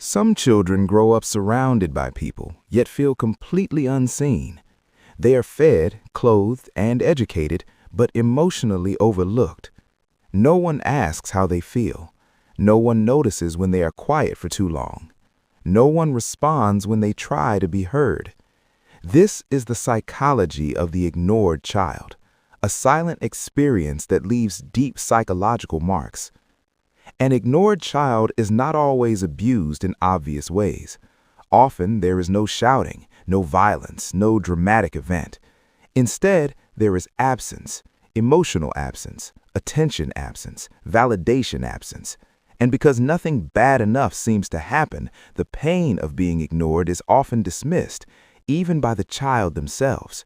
Some children grow up surrounded by people, yet feel completely unseen. They are fed, clothed, and educated, but emotionally overlooked. No one asks how they feel. No one notices when they are quiet for too long. No one responds when they try to be heard. This is the psychology of the ignored child, a silent experience that leaves deep psychological marks. An ignored child is not always abused in obvious ways. Often there is no shouting, no violence, no dramatic event. Instead, there is absence, emotional absence, attention absence, validation absence. And because nothing bad enough seems to happen, the pain of being ignored is often dismissed, even by the child themselves.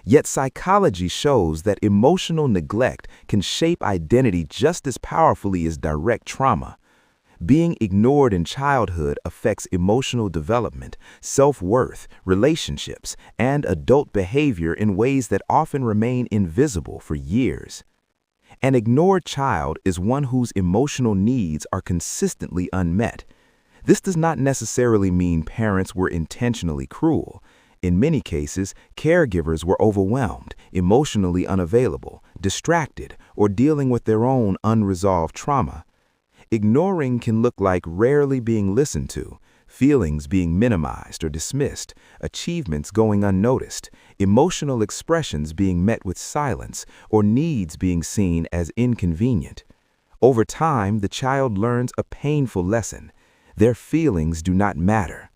Yet psychology shows that emotional neglect can shape identity just as powerfully as direct trauma. Being ignored in childhood affects emotional development, self-worth, relationships, and adult behavior in ways that often remain invisible for years. An ignored child is one whose emotional needs are consistently unmet. This does not necessarily mean parents were intentionally cruel. In many cases, caregivers were overwhelmed, emotionally unavailable, distracted, or dealing with their own unresolved trauma. Ignoring can look like rarely being listened to, feelings being minimized or dismissed, achievements going unnoticed, emotional expressions being met with silence, or needs being seen as inconvenient. Over time, the child learns a painful lesson. Their feelings do not matter.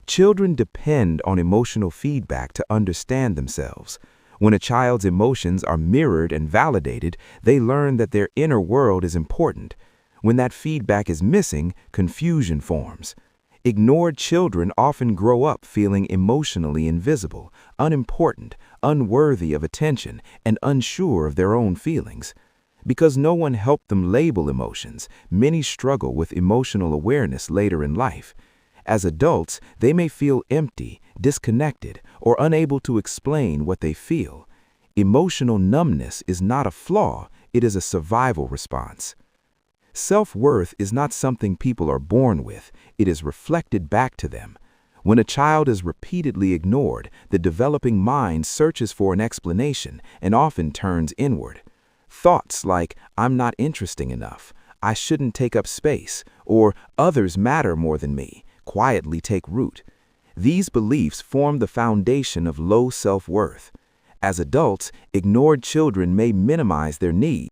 Children depend on emotional feedback to understand themselves. When a child's emotions are mirrored and validated, they learn that their inner world is important. When that feedback is missing, confusion forms. Ignored children often grow up feeling emotionally invisible, unimportant, unworthy of attention, and unsure of their own feelings. Because no one helped them label emotions, many struggle with emotional awareness later in life. As adults, they may feel empty, disconnected, or unable to explain what they feel. Emotional numbness is not a flaw, it is a survival response. Self-worth is not something people are born with, it is reflected back to them. When a child is repeatedly ignored, the developing mind searches for an explanation and often turns inward. Thoughts like, "I'm not interesting enough," "I shouldn't take up space," or "others matter more than me," quietly take root. These beliefs form the foundation of low self-worth. As adults, ignored children may minimize their needs,